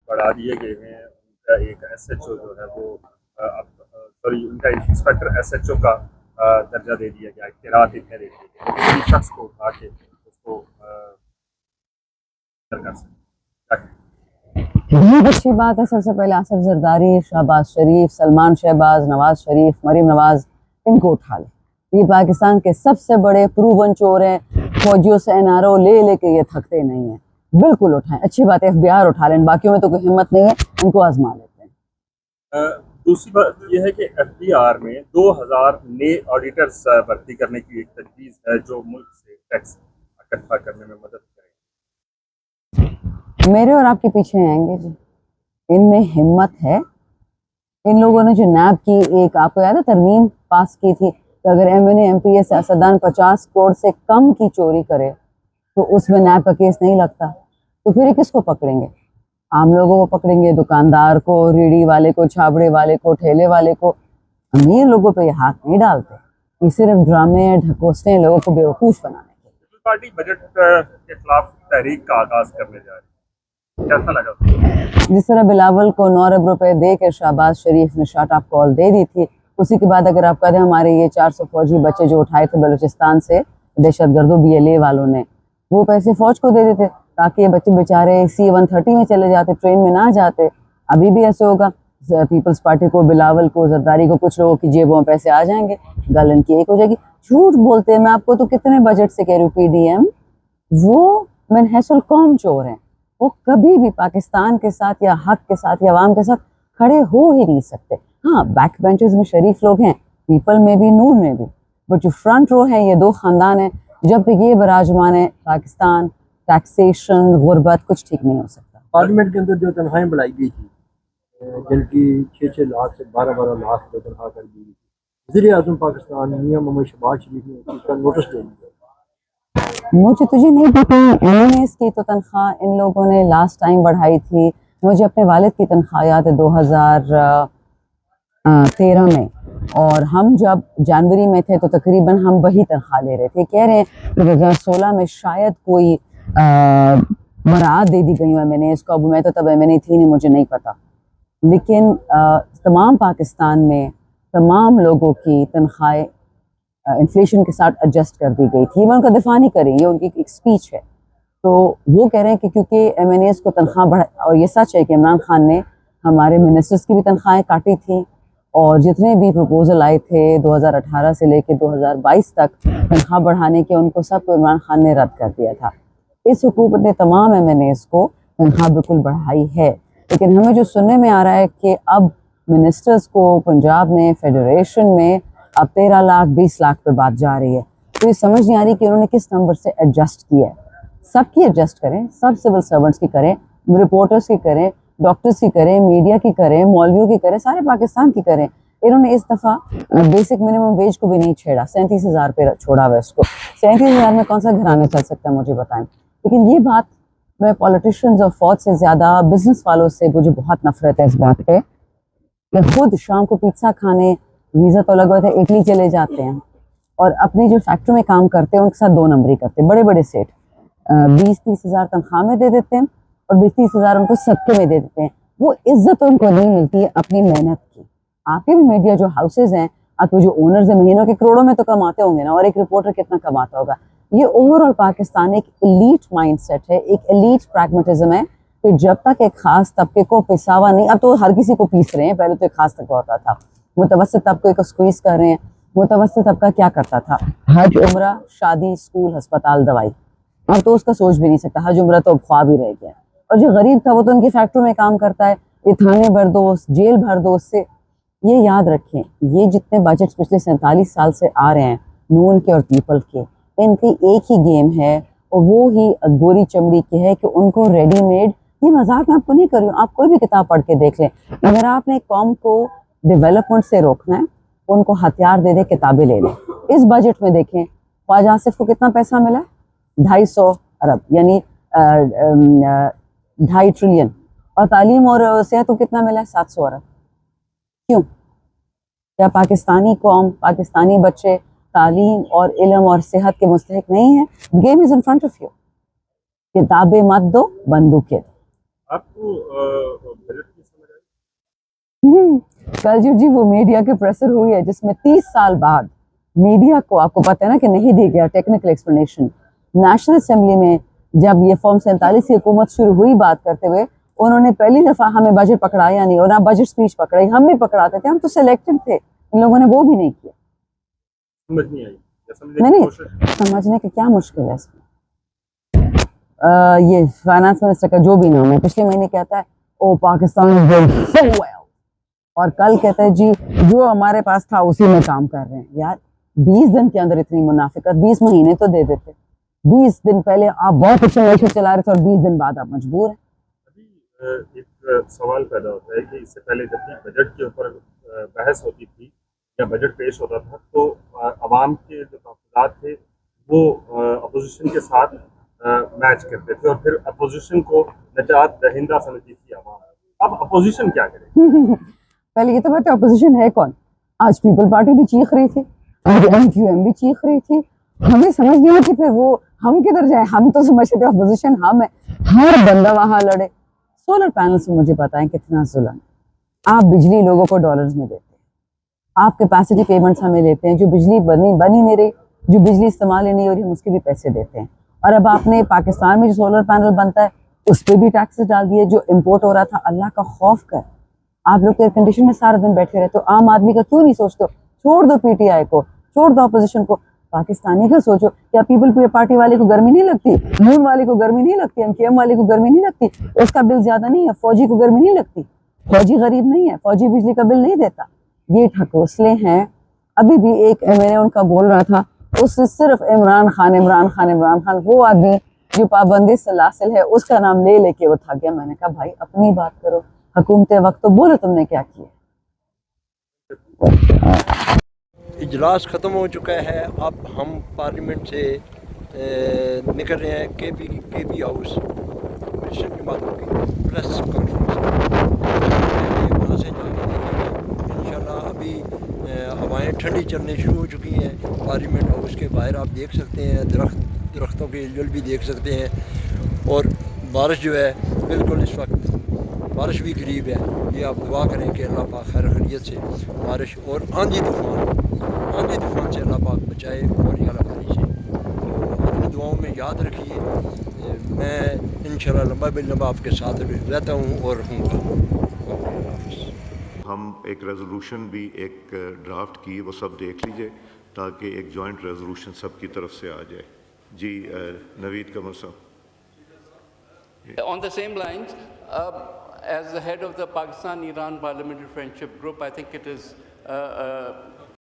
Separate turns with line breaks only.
बढ़ा दिए गए हैं। उनका एक एसएचओ जो है वो सॉरी उनका इंस्पेक्टर एसएचओ का दर्जा दे दिया गया, इख्तियारात इतने दे दिए गए किसी शख्स को उठा के उसको कर सकते।
बहुत अच्छी बात है। सबसे पहले आसिफ जरदारी, शहबाज शरीफ, सलमान शहबाज, नवाज शरीफ, मरीम नवाज, इनको उठा ले। ये पाकिस्तान के सबसे बड़े प्रूवन चोर हैं। फौजियों से एनआरओ ले लेके ये थकते नहीं हैं। बिल्कुल उठाएं, अच्छी बात है। एफबीआर उठा लें, बाकियों में तो कोई हिम्मत नहीं है, इनको आजमा लेते हैं।
दूसरी बात यह है कि एफबीआर में 2000 नए ऑडिटर्स भर्ती करने की एक तजवीज़ है जो मुल्क से टैक्स इकट्ठा करने में मदद करें।
मेरे और आपके पीछे आएंगे जी, इनमें हिम्मत है। इन लोगों ने जो नैब की एक, आपको याद है, तरमीम पास की थी कि अगर एमएनए एमपीए सियासतदान 50 करोड़ से कम की चोरी करे तो उसमें नैब का केस नहीं लगता। तो फिर किसको पकड़ेंगे? आम लोगों को पकड़ेंगे, दुकानदार को, रेडी वाले को, छाबड़े वाले को, ठेले वाले को। अमीर लोगों पे ये हाथ नहीं डालते। ये सिर्फ ड्रामे ढकोसते हैं लोगों को बेवकूफ़ बनाने के।
पीपल्स पार्टी बजट के खिलाफ तहरीक का आगाज करने जा रही है, कैसा लगा?
जिस तरह बिलावल को 9 अरब रुपए दे के शहबाज शरीफ ने शॉर्ट ऑफ कॉल दे दी थी, उसी के बाद अगर आप कहें हमारे ये 400 फौजी बच्चे जो उठाए थे बलूचिस्तान से दहशत गर्दों BLA वालों ने, वो पैसे फौज को दे देते ताकि ये बच्चे बेचारे C-130 में चले जाते, ट्रेन में ना जाते। अभी भी ऐसे होगा। पीपल्स पार्टी को, बिलावल को, जरदारी को, कुछ लोगों की जेबों में पैसे आ जाएंगे, गल इनकी एक हो जाएगी। झूठ बोलते हैं। मैं आपको तो कितने बजट से कह रही हूँ, PDM वो मनहसुल कौम चोर हैं। वो कभी भी पाकिस्तान के साथ या हक के साथ या अवाम के साथ खड़े हो ही नहीं सकते। हाँ, बैक बेंचेस में शरीफ लोग हैं, पीपल में भी, नून में भी, बट जो फ्रंट रो है, ये दो खानदान है। जब तक ये बराजमान है पाकिस्तान, टैक्सेशन, गुर्बत, कुछ ठीक नहीं हो सकता।
पार्लियामेंट के अंदर जो तनख्वाहें बढ़ाई गई थी, जिनकी 6-6 लाख से 12-12 लाख जो तनख्वाह कर दी, वज़ीर आज़म पाकिस्तान मियां मोहम्मद शहबाज शरीफ ने उसका नोटिस दे दिया।
मुझे तुझे नहीं पता, एमएनएस की तो तनख्वाह इन लोगों ने लास्ट टाइम बढ़ाई थी। मुझे अपने वालिद की तनख्वाह याद है 2013 में, और हम जब जनवरी में थे तो तकरीबन हम वही तनख्वाह ले रहे थे। कह रहे हैं 2016 में शायद कोई बरात दे दी गई हो एमएनएस को। अब मैं तो तब एमएनए थी नहीं, मुझे नहीं पता। लेकिन तमाम पाकिस्तान में तमाम लोगों की तनख्वाहें इन्फ्लेशन के साथ एडजस्ट कर दी गई थी। मैं उनका दिफा नहीं कर रही, ये उनकी एक स्पीच है। तो वो कह रहे हैं कि क्योंकि एमएनएस को तनख्वाह बढ़ा, और ये सच है कि इमरान खान ने हमारे मिनिस्टर्स की भी तनख्वाहें काटी थी, और जितने भी प्रपोजल आए थे 2018 से लेकर 2022 तक तनख्वाह बढ़ाने के, उनको सबको इमरान खान ने रद्द कर दिया था। इस हुकूमत ने तमाम एमएनएस को तनख्वाह बिल्कुल बढ़ाई है। लेकिन हमें जो सुनने में आ रहा है कि अब मिनिस्टर्स को पंजाब में, फेडरेशन में अब 13 लाख 20 लाख पे बात जा रही है। तो ये समझ नहीं आ रही कि उन्होंने किस नंबर से एडजस्ट किया है। सबकी एडजस्ट करें, सब सिविल सर्वेंट्स की करें, रिपोर्टर्स की करें, डॉक्टर्स की करें, मीडिया की करें, मौलवियों की करें, सारे पाकिस्तान की करें। इन्होंने इस दफ़ा बेसिक मिनिमम वेज को भी नहीं छेड़ा, 37,000 पे छोड़ा हुआ इसको। 37,000 में कौन सा घराना चल सकता है, मुझे बताएं। लेकिन ये बात, मैं पॉलिटिशियंस और फौज से ज़्यादा बिजनेस वालों से मुझे बहुत नफरत है इस बात पे कि खुद शाम को पिज्ज़ा खाने वीज़ा तो लगा हुआ था, इटली चले जाते हैं और अपनी जो फैक्ट्री में काम करते हैं उनके साथ 2 नंबरी करते हैं। बड़े बड़े सेठ 20-30 हज़ार तनख्वाह में दे देते हैं और 20-30 हज़ार उनको सदके में दे देते हैं। वो इज्जत उनको नहीं मिलती है अपनी मेहनत की। आपके भी मीडिया जो हाउसेज हैं, आपके जो ओनर्स हैं, महीनों के करोड़ों में तो कमाते होंगे ना, और एक रिपोर्टर कितना कमाता होगा। ये ओवरऑल पाकिस्तान एक एलीट माइंडसेट है, एक एलीट प्रैग्मेटिज्म है कि जब तक एक खास तबके को पिसावा नहीं, अब तो हर किसी को पीस रहे हैं, पहले तो एक खास तबका होता था, मुतवस्सित तबके को स्क्वीज कर रहे हैं। मुतवस्सित तबका क्या करता था? हज, उम्रा, शादी, स्कूल, अस्पताल, दवाई। अब तो उसका सोच भी नहीं सकता, हज उम्रा तो ख्वाब ही रह गया। और जो गरीब था वो तो उनकी फैक्ट्री में काम करता है, ये थाने भर दो, जेल भर दो उससे। ये याद रखें, ये जितने बजट पिछले 47 साल से आ रहे हैं नून के और पीपल के, इनकी एक ही गेम है और वो ही गोरी चमड़ी की है कि उनको रेडीमेड, ये मजाक मैं आपको नहीं कर रही हूँ, आप कोई भी किताब पढ़ के देख लें। अगर आपने एक कौम को डेवलपमेंट से रोकना है, उनको हथियार दे दे, किताबें ले लें। इस बजट में देखें ख्वाजा आसिफ को कितना पैसा मिला? 250 अरब, यानी 2.5 ट्रिलियन। और तालीम और सेहत को कितना मिला है? 700 अरब। क्यों? क्या पाकिस्तानी कौम, पाकिस्तानी बच्चे तालीम और इल्म और सेहत के मुस्तहिक नहीं है? Game is in front of you. किताबें मत दो, बंदूकें दो।
आपको बजट की समझ आई?
कल जी वो मीडिया के प्रेशर हुई है जिसमें 30 साल बाद मीडिया को, आपको पता है ना कि नहीं दी गया टेक्निकल एक्सप्लेनेशन। नेशनल असेंबली में जब ये फॉर्म 47 की हुकूमत शुरू हुई बात करते हुए, उन्होंने पहली दफा हमें बजट पकड़ाया नहीं, और ना बजट स्पीच पकड़ाई। हम भी पकड़ाते थे, हम तो सिलेक्टेड थे, इन लोगों ने वो भी नहीं किया।
समझ नहीं आई या समझने
नहीं
की
नहीं,
कोशिश?
समझने की क्या मुश्किल है इसमें। ये फाइनेंस मिनिस्टर का जो भी नाम है, पिछले महीने कहता है oh Pakistan is doing so well, और कल कहता है जी जो हमारे पास था उसी में काम कर रहे हैं। यार 20 दिन के अंदर इतनी मुनाफिकत, 20 महीने तो दे देते। 20 दिन पहले आप बहुत अच्छे मैशर चला रहे थे और 20 दिन बाद आप मजबूर हैं।
अभी एक सवाल पैदा होता है कि इससे पहले जब भी बजट के ऊपर बहस होती थी या बजट पेश होता था तो अवाम के जो तहफ़्फ़ुज़ात थे वो अपोजिशन के साथ मैच करते थे और फिर अपोजिशन को निजात दहिंदा समझती थी अवाम। अब अपोजिशन क्या करे?
पहले ये तो बताओ अपोजिशन है कौन। आज पीपल पार्टी भी चीख रही थी, आज एमक्यूएम भी चीख रही थी। हमें समझ नहीं आती फिर वो हम किधर जाए। हम तो समझते थे अपोजिशन हम है, हर बंदा वहां लड़े। सोलर पैनल से मुझे पता है कितना जुल्म है। आप बिजली लोगों को डॉलर्स में देते हैं, आप कैपेसिटी पेमेंट्स हमें लेते हैं, जो बिजली बनी नहीं रही, जो बिजली इस्तेमाल ही नहीं हो रही, हम उसके भी पैसे देते हैं। और अब आपने पाकिस्तान में जो सोलर पैनल बनता है उस पर भी टैक्सेस डाल दिए। जो इम्पोर्ट हो रहा था, अल्लाह का खौफ कर, आप लोग एयर कंडीशन में सारा दिन बैठे रहते हो। आम आदमी का क्यों नहीं सोचते हो? छोड़ दो पीटीआई को, छोड़ दो अपोजिशन को, पाकिस्तानी का सोचो। क्या पीपल पार्टी वाले को गर्मी नहीं लगती? नून वाले को गर्मी नहीं लगती? एमकेएम वाले को गर्मी नहीं लगती? उसका बिल ज्यादा नहीं है? फौजी को गर्मी नहीं लगती? फौजी गरीब नहीं है, फौजी बिजली का बिल नहीं देता। ये ढकोसले हैं। अभी भी एक मैंने उनका बोल रहा था, उससे सिर्फ इमरान खान इमरान खान इमरान खान, वो आदमी जो पाबंदी सलासिल है उसका नाम ले लेके वो थक गया। मैंने कहा भाई अपनी बात करो, हुकूमत वक्त तो बोलो तुमने क्या किया।
इजलास ख़त्म हो चुका है। अब हम पार्लियामेंट से निकल रहे हैं के पी हाउस, मिनिस्टर की बातों की प्रेस कॉन्फ्रेंस वहाँ से जाके इंशाल्लाह। अभी हवाएं ठंडी चलने शुरू हो चुकी हैं। पार्लियामेंट हाउस के बाहर आप देख सकते हैं दरख्तों के हिलजुल भी देख सकते हैं, और बारिश जो है बिल्कुल इस वक्त बारिश भी करीब है। ये आप दुआ करें कि अल्लाह पाक खैर खैरियत से बारिश और आंधी तूफ़ान से अल्लाह पाक बचाए और यालाबारी से। तो अपनी दुआओं में याद रखिए। मैं इंशाल्लाह लंबा बिल लंबा आपके साथ रहता हूँ और रहूँगा।
हम एक रेजोल्यूशन भी एक ड्राफ्ट की, वो सब देख लीजिए ताकि एक जॉइंट रेजोल्यूशन सब की तरफ से आ जाए। जी नवीद कमर साहब।
On the same lines, as the head of the Pakistan-Iran Parliamentary Friendship Group, I think it is